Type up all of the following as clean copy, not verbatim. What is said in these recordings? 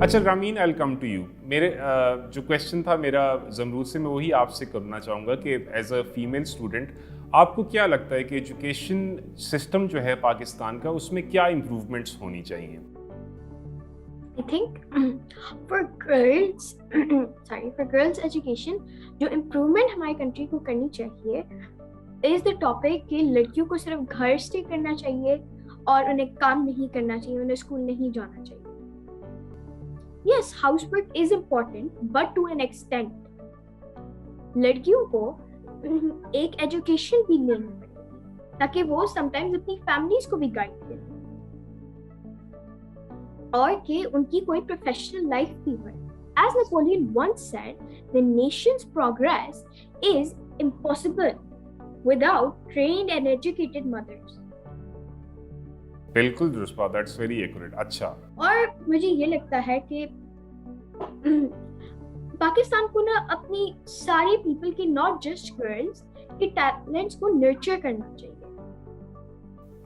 अच्छा रामीन, आई come to you. मेरे जो क्वेश्चन था मेरा जमरूद से, मैं वही आपसे करना चाहूँगा कि एज अ फीमेल स्टूडेंट आपको क्या लगता है कि एजुकेशन सिस्टम जो है पाकिस्तान का, उसमें क्या इम्प्रूवमेंट्स होनी चाहिए? I think for girls, for girls education, जो इम्प्रूवमेंट हमारी कंट्री को करनी चाहिए इज द टॉपिक कि लड़कियों को सिर्फ घर स्टे करना चाहिए और उन्हें काम नहीं करना चाहिए, उन्हें स्कूल नहीं जाना चाहिए. Yes, housework is important but to an extent. लड़कियों को एक एजुकेशन भी लेनी पड़ेगी ताकि वो समटाइम्स अपनी फैमिलीज को भी गाइड करें और कि उनकी कोई प्रोफेशनल लाइफ भी हो. As Napoleon once said, the nation's progress is impossible without trained and educated mothers. बिल्कुल दुरुस्त बात, दैट्स वेरी एक्यूरेट। अच्छा, और मुझे ये लगता है कि पाकिस्तान को ना अपनी सारी पीपल की, नॉट जस्ट गर्ल्स, के टैलेंट्स को नर्चर करना चाहिए.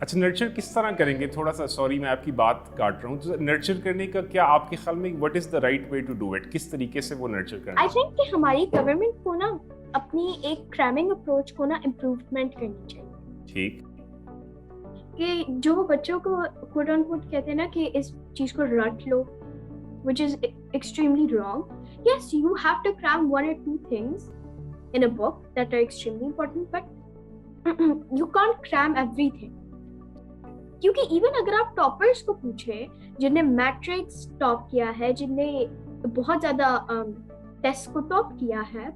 अच्छा नर्चर किस तरह करेंगे? थोड़ा सा, सॉरी मैं आपकी बात काट रहा हूँ, तो नर्चर करने का क्या आपके ख्याल में what is the right way to do it? किस तरीके से वो नर्चर करना? आई थिंक कि हमारी गवर्नमेंट को ना अपनी एक क्रैमिंग अप्रोच को ना इम्प्रूवमेंट करनी चाहिए. ठीक, कि जो वो बच्चों को quote on quote कहते हैं ना कि इस चीज को रट लो, which is extremely wrong. Yes, you have to cram one or two things in a book that are extremely important, but you can't cram everything. क्योंकि इवन अगर आप टॉपर्स को पूछे जिन्हें मैट्रिक्स टॉप किया है, जिन्हें बहुत ज्यादा टेस्ट को टॉप किया है,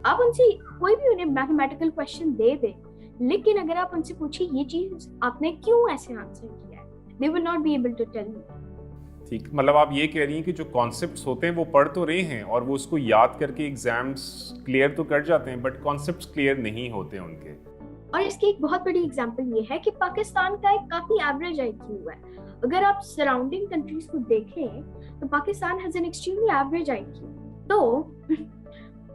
आप उनसे कोई भी उन्हें मैथमेटिकल क्वेश्चन दे दे, लेकिन अगर आप उनसे पूछिए ये चीज आपने क्यों ऐसे आंसर किया है, they will not be able to tell you. ठीक, मतलब आप ये कह रही हैं कि जो कॉन्सेप्ट्स होते हैं वो पढ़ तो रहे हैं और वो उसको याद करके एग्जाम्स क्लियर तो कर जाते हैं, बट कॉन्सेप्ट्स क्लियर नहीं होते उनके. और इसकी एक बहुत बड़ी एग्जांपल ये है कि पाकिस्तान का एक काफी एवरेज आईक्यू है. अगर आप सराउंडिंग कंट्रीज को देखें तो Pakistan has an extremely average IQ. तो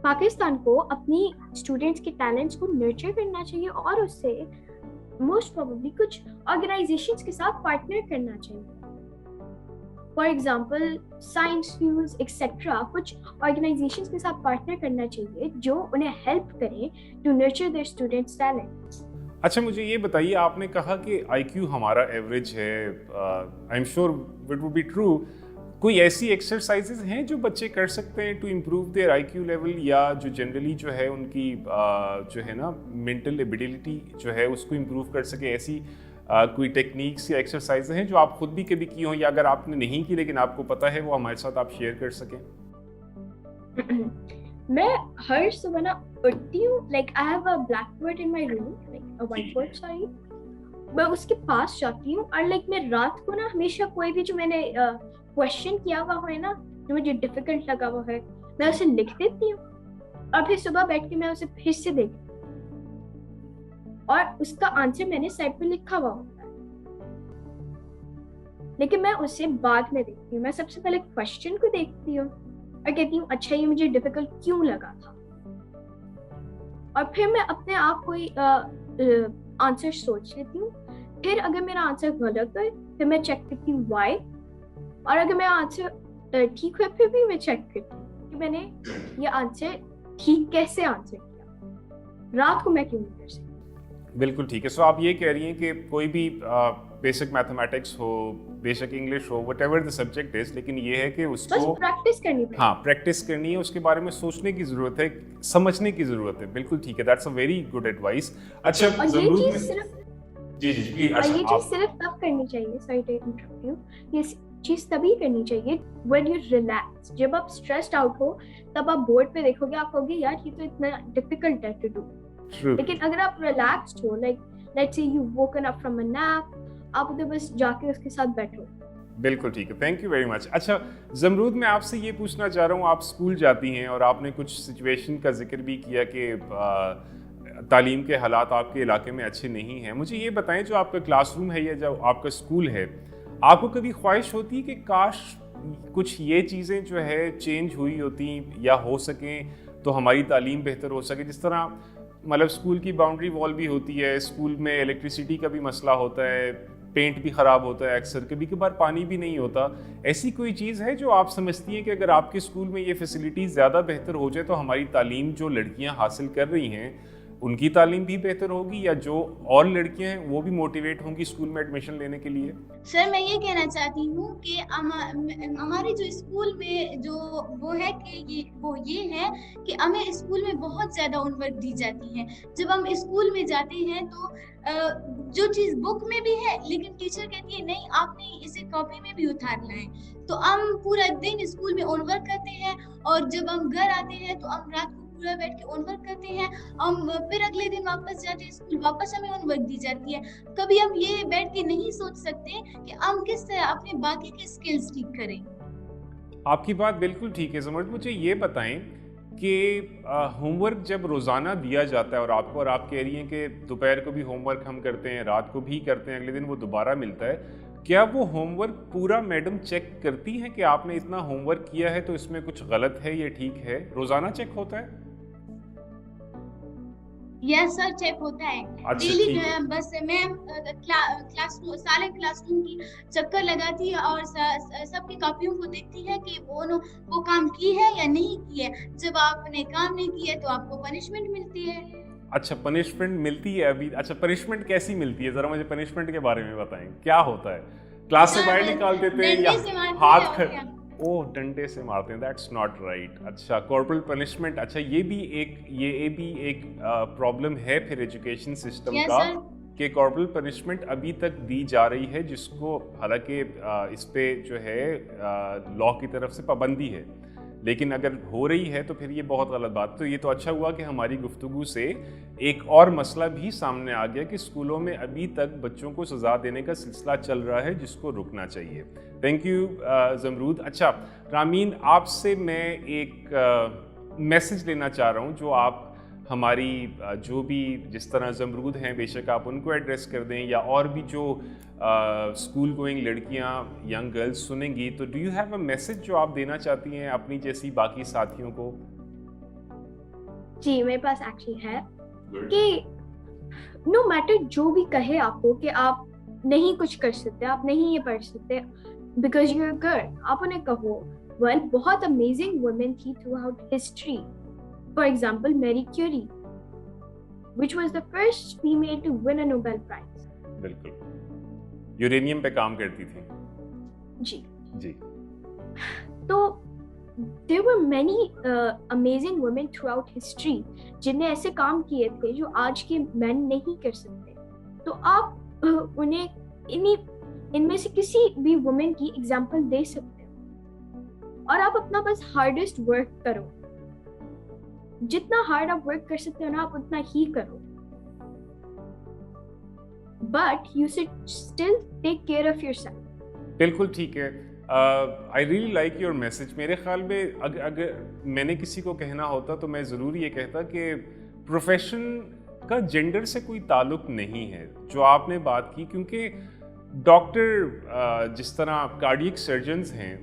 पाकिस्तान को अपनी स्टूडेंट्स के टैलेंट्स को नर्चर करना चाहिए और उससे मोस्ट प्रोबेबली कुछ ऑर्गेनाइजेशंस के साथ पार्टनर करना चाहिए. For example science fuels etcetera, कुछ ऑर्गेनाइजेशंस के साथ पार्टनर करना चाहिए जो उन्हें हेल्प करें to nurture their students talents. अच्छा मुझे ये बताइए, आपने कहा कि आईक्यू हमारा एवरेज है, I am sure it would be true. कोई ऐसी एक्सरसाइजेज हैं जो बच्चे कर सकते हैं to improve their IQ level, या जो जनरली जो है उनकी जो है ना मेंटल एबिलिटी जो है उसको इम्प्रूव कर सके? ऐसी कोई टेक्निक्स या एक्सरसाइज हैं जो आप खुद भी कभी की हो, या अगर आपने नहीं की लेकिन आपको पता है, वो हमारे साथ आप शेयर कर सकें? मैं हर सुबह ना उठती हूँ, like I have a black board in my room, like a white board, sorry. मैं उसके पास जाती हूँ और लाइक मैं रात को ना हमेशा कोई भी जो मैंने क्वेश्चन किया हुआ है ना, जो मुझे डिफिकल्ट लगा हुआ है, मैं उसे लिख देती हूँ और फिर सुबह बैठ के मैं उसे फिर से देखती हूँ और उसका आंसर मैंने साइड पे लिखा हुआ होता है, लेकिन मैं उसे बाद में देखती हूँ. मैं सबसे पहले क्वेश्चन को देखती हूँ और कहती हूँ अच्छा ये मुझे डिफिकल्ट क्यों लगा था, और फिर मैं अपने आप कोई आंसर सोच लेती हूँ. फिर अगर मेरा आंसर गलत है फिर मैं चेक करती हूँ व्हाई, और अगर मेरा आंसर ठीक है फिर भी मैं चेक करती हूँ कि मैंने ये आंसर ठीक कैसे आंसर किया, रात को मैं क्यों नहीं कर सकती. बिल्कुल ठीक है. सो आप ये कह रही हैं कि कोई भी बेसिक मैथमेटिक्स हो, बेसिक इंग्लिश हो, व्हाटएवर द सब्जेक्ट इज, लेकिन ये है कि उसको बस प्रैक्टिस करनी पड़ेगी. हाँ प्रैक्टिस करनी है, उसके बारे में सोचने की ज़रूरत है, समझने की ज़रूरत है. बिल्कुल ठीक है, that's a very good advice. अच्छा और ये चीज सिर्फ जी जी जी, और अच्छा ये चीज सिर्फ तब करनी चाहिए, सॉरी टू इंटरप्ट यू, ये चीज तभी करनी चाहिए व्हेन यू रिलैक्स. जब आप स्ट्रेस्ड आउट हो तब आप बोर्ड पे देखोगे, आप कहोगे यार ये तो इतना डिफिकल्ट है टू डू. लेकिन अगर आप रिलैक्स्ड हो, like let's say you woken up from a nap, आप उधर बस जाके उसके साथ बैठो. बिल्कुल ठीक है, थैंक यू वेरी मच. अच्छा जमरूद, मैं आपसे ये पूछना चाह रहा हूँ, आप स्कूल जाती हैं और आपने कुछ सिचुएशन का जिक्र भी किया कि तालीम के हालात आपके इलाके में अच्छे नहीं हैं. मुझे ये बताएं, जो आपका क्लासरूम है या जो आपका स्कूल है, आपको कभी ख्वाहिश होती है कि काश कुछ ये चीज़ें जो है चेंज हुई होती या हो सकें तो हमारी तालीम बेहतर हो सके? जिस तरह मतलब स्कूल की बाउंड्री वॉल भी होती है, स्कूल में इलेक्ट्रिसिटी का भी मसला होता है, पेंट भी ख़राब होता है अक्सर, कभी कभार पानी भी नहीं होता। ऐसी कोई चीज़ है जो आप समझती हैं कि अगर आपके स्कूल में ये फैसिलिटीज़ ज़्यादा बेहतर हो जाए तो हमारी तालीम जो लड़कियां हासिल कर रही हैं उनकी तालीम भी बेहतर होगी, या जो और लड़कियां हैं वो भी मोटिवेट होंगी स्कूल में एडमिशन लेने के लिए? सर मैं ये कहना चाहती हूँ कि हमारे जो स्कूल में जो वो है कि ये है कि हमें स्कूल में बहुत ज़्यादा होमवर्क दी जाती है। जब हम स्कूल में जाते हैं तो जो चीज़ बुक में भी है लेकिन टीचर कहती है नहीं आपने इसे कॉपी में भी उतारना है, तो हम पूरा दिन स्कूल में होमवर्क करते हैं और जब हम घर आते हैं तो हम रात को पूरा बैठ के होमवर्क करते हैं। हम फिर अगले दिन वापस जाते हैं स्कूल, वापस हमें होमवर्क दी जाती है। कभी हम ये बैठ के नहीं सोच सकते कि हम किस तरह अपने बाकी के स्किल्स ठीक करें। आपकी बात बिल्कुल ठीक है ज़मरुद। मुझे ये बताएं कि होमवर्क जब रोज़ाना दिया जाता है और आपको, और आप कह रही हैं कि दोपहर को भी होमवर्क हम करते हैं, रात को भी करते हैं, अगले दिन वो दोबारा मिलता है, क्या वो होमवर्क पूरा मैडम चेक करती हैं कि आपने इतना होमवर्क किया है तो इसमें कुछ गलत है या ठीक है? रोज़ाना चेक होता है? यस सर, चेक होता है अच्छा, डेली। ठीक है। बस मैम क्लासरूम सारे क्लासरूम की चक्कर लगाती है और सबकी कॉपियों को देखती है कि वो काम की है या नहीं की है। जब आपने काम नहीं किया तो आपको पनिशमेंट मिलती है। अच्छा, पनिशमेंट मिलती है अभी। अच्छा, पनिशमेंट कैसी मिलती है? ज़रा मुझे पनिशमेंट के बारे में बताएं, क्या होता है? क्लास से बाहर निकाल देते हैं या डंडे से मारते हाथ हैं और क्या? ओह, डंडे से मारते हैं, दैट्स नॉट राइट। अच्छा, कॉर्पोरल पनिशमेंट। अच्छा, ये भी एक प्रॉब्लम है फिर एजुकेशन सिस्टम यस का सर। कि कॉर्पोरल पनिशमेंट अभी तक दी जा रही है, जिसको हालांकि इस पे जो है लॉ की तरफ से पाबंदी है, लेकिन अगर हो रही है तो फिर ये बहुत गलत बात। तो ये तो अच्छा हुआ कि हमारी गुफ्तगू से एक और मसला भी सामने आ गया कि स्कूलों में अभी तक बच्चों को सज़ा देने का सिलसिला चल रहा है, जिसको रुकना चाहिए। Thank you Zamurrad. अच्छा रामीन, आपसे मैं एक मैसेज लेना चाह रहा हूँ जो आप हमारी जो भी जिस तरह ज़मरूद हैं बेशक आप उनको एड्रेस कर दें, या और भी जो स्कूल गोइंग लड़कियां, यंग गर्ल्स सुनेंगी, तो do you have a message जो आप देना चाहती हैं अपनी जैसी बाकी साथियों को? जी, मेरे पास एक्चुअली है कि नो मैटर जो भी कहे आपको कि आप नहीं कुछ कर सकते, आप नहीं ये पढ़ सकते बिकॉज यू आर गर्ल, आप उन्हें कहो वेल बहुत अमेजिंग वुमेन थी throughout history. For example Marie Curie which was the first female to win a Nobel prize. बिल्कुल, यूरेनियम पे काम करती थी। जी जी। तो there were many amazing women throughout history जिनने ऐसे काम किए थे जो आज के men नहीं कर सकते। तो आप उन्हें इनमें से किसी भी women की एग्जाम्पल दे सकते हो, और आप अपना बस हार्डेस्ट वर्क करो। जितना हार्ड आप वर्क कर सकते हो ना, आप उतना ही करो, but you should still take care of yourself. बिल्कुल ठीक है। I really like your message. मेरे ख्याल में अगर मैंने किसी को कहना होता तो मैं ज़रूर ये कहता कि प्रोफेशन का जेंडर से कोई ताल्लुक नहीं है जो आपने बात की, क्योंकि डॉक्टर जिस तरह कार्डियक सर्जन्स हैं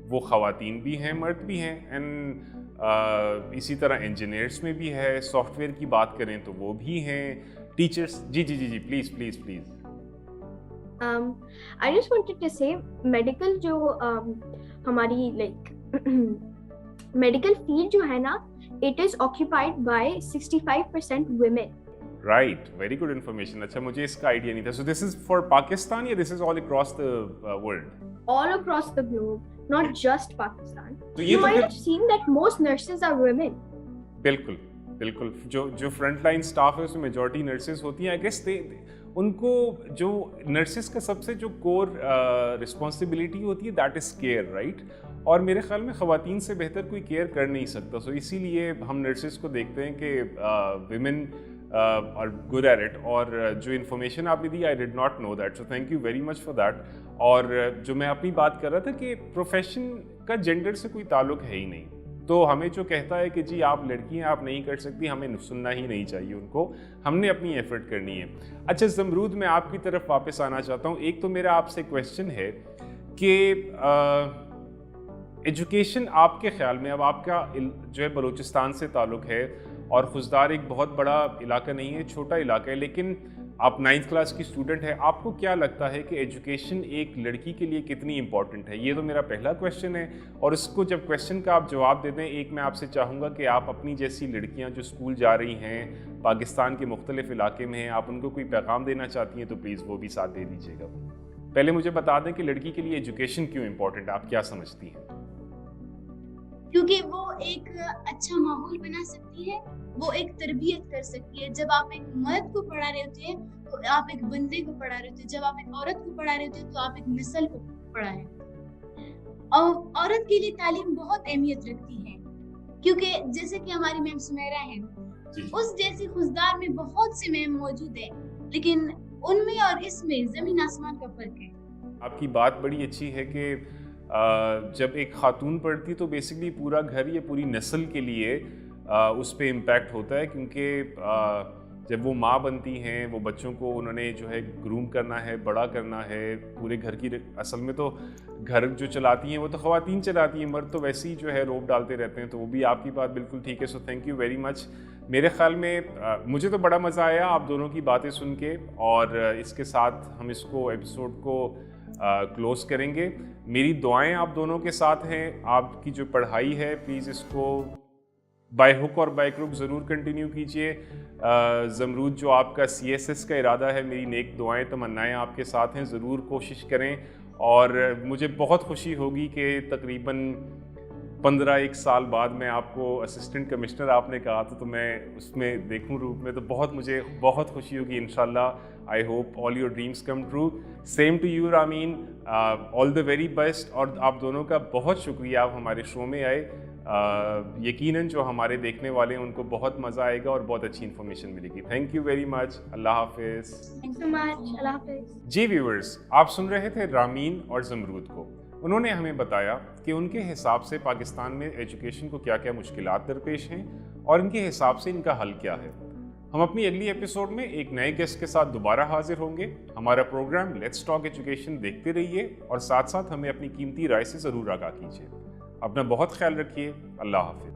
वो ख़वातीन भी हैं, मर्द भी हैं, एंड इसी तरह इंजीनियर्स में भी है, सॉफ्टवेयर की बात करें तो वो भी हैं, टीचर्स। जी जी जी जी, please please please. I just wanted to say medical जो हमारी medical field जो है ना, it is occupied by 65% women. Right, very good information. अच्छा, मुझे इसका आइडिया नहीं था। So this is for Pakistan या this is all across the world? All across the globe, not just Pakistan. तो ये You तो might फिर have seen that most nurses are women. बिल्कुल बिल्कुल, जो फ्रंट लाइन स्टाफ है उसमें मेजॉरिटी नर्सेज होती हैं। आई गेस उनको जो नर्सेज का सबसे जो कोर रिस्पॉन्सिबिलिटी होती है दैट इज़ केयर, राइट? और मेरे ख्याल में ख़वातीन से बेहतर कोई केयर कर नहीं सकता। सो इसीलिए हम नर्सेज को देखते हैं कि women are good at it. और जो इन्फॉर्मेशन आपने दी, I did not know that, so thank you very much for that. और जो मैं अपनी बात कर रहा था कि प्रोफेशन का जेंडर से कोई ताल्लुक है ही नहीं, तो हमें जो कहता है कि जी आप लड़की हैं, आप नहीं कर सकती, हमें सुनना ही नहीं चाहिए उनको, हमने अपनी एफर्ट करनी है। अच्छा ज़मरूद, मैं आपकी तरफ वापस आना चाहता हूँ। एक तो मेरा आपसे क्वेश्चन है कि एजुकेशन आपके ख्याल में, अब आपका जो है बलूचिस्तान से ताल्लुक़ है और खुजदार एक बहुत बड़ा इलाका नहीं है, छोटा इलाका है, लेकिन आप 9th क्लास की स्टूडेंट है, आपको क्या लगता है कि एजुकेशन एक लड़की के लिए कितनी इंपॉर्टेंट है? ये तो मेरा पहला क्वेश्चन है। और इसको जब क्वेश्चन का आप जवाब दे दें, एक मैं आपसे चाहूँगा कि आप अपनी जैसी लड़कियाँ जो स्कूल जा रही हैं, पाकिस्तान के मुख्तलिफ इलाके में हैं, आप उनको कोई पैगाम देना चाहती हैं तो प्लीज़ वो भी साथ दे दीजिएगा। पहले मुझे बता दें कि लड़की के लिए एजुकेशन क्यों इम्पोर्टेंट है, आप क्या समझती हैं? क्योंकि वो एक अच्छा माहौल बना सकती है, वो एक तरबियत कर सकती है। जब आप एक मर्द को पढ़ा रहे होते हैं तो आप एक बंदे को पढ़ा रहे होते हैं, जब आप एक औरत को पढ़ा रहे होते हैं तो आप एक नस्ल को पढ़ा रहे होते हैं। और औरत के लिए तालीम बहुत अहमियत रखती है, क्योंकि जैसे कि हमारी मैम सुमेरा है, उस जैसी खुशदार में बहुत से मैम मौजूद है, लेकिन उनमें और इसमें जमीन आसमान का फर्क है। आपकी बात बड़ी अच्छी है कि जब एक खातून पढ़ती तो बेसिकली पूरा घर या पूरी नस्ल के लिए उस पर इम्पैक्ट होता है, क्योंकि जब वो माँ बनती हैं, वो बच्चों को उन्होंने जो है ग्रूम करना है, बड़ा करना है, पूरे घर की, असल में तो घर जो चलाती हैं वो तो ख़वातीन चलाती हैं, मर्द तो वैसे ही जो है रोब डालते रहते हैं। तो वो भी आपकी बात बिल्कुल ठीक है। सो थैंक यू वेरी मच। मेरे ख़्याल में मुझे तो बड़ा मज़ा आया आप दोनों की बातें सुन के, और इसके साथ हम इसको एपिसोड को क्लोज़ करेंगे। मेरी दुआएं आप दोनों के साथ हैं। आपकी जो पढ़ाई है प्लीज़ इसको बाय हुक और बाय क्रुक ज़रूर कंटिन्यू कीजिए। ज़मरूद, जो आपका CSS का इरादा है, मेरी नेक दुआएं तमन्नाएं आपके साथ हैं, ज़रूर कोशिश करें। और मुझे बहुत खुशी होगी कि तकरीबन 15-1 साल बाद मैं आपको असिस्टेंट कमिश्नर आपने कहा तो मैं उसमें देखूं रूप में, तो मुझे बहुत खुशी होगी इंशाल्लाह। I hope all your dreams come true. Same to you Rameen, all the very best. और आप दोनों का बहुत शुक्रिया, आप हमारे शो में आए। यकीनन जो हमारे देखने वाले हैं उनको बहुत मज़ा आएगा और बहुत अच्छी इन्फॉर्मेशन मिलेगी। Thank you very much. Allah हाफिज़। Thank you much. अल्लाह हाफिज़। जी व्यूअर्स, आप सुन रहे थे रामीन और ज़मरूद को। उन्होंने हमें बताया कि उनके हिसाब से पाकिस्तान में एजुकेशन को क्या क्या मुश्किलात दरपेश हैं और इनके हिसाब से इनका हल क्या है। हम अपनी अगली एपिसोड में एक नए गेस्ट के साथ दोबारा हाजिर होंगे। हमारा प्रोग्राम लेट्स टॉक एजुकेशन देखते रहिए और साथ साथ हमें अपनी कीमती राय से ज़रूर आगाह कीजिए। अपना बहुत ख्याल रखिए। अल्लाह हाफिज़।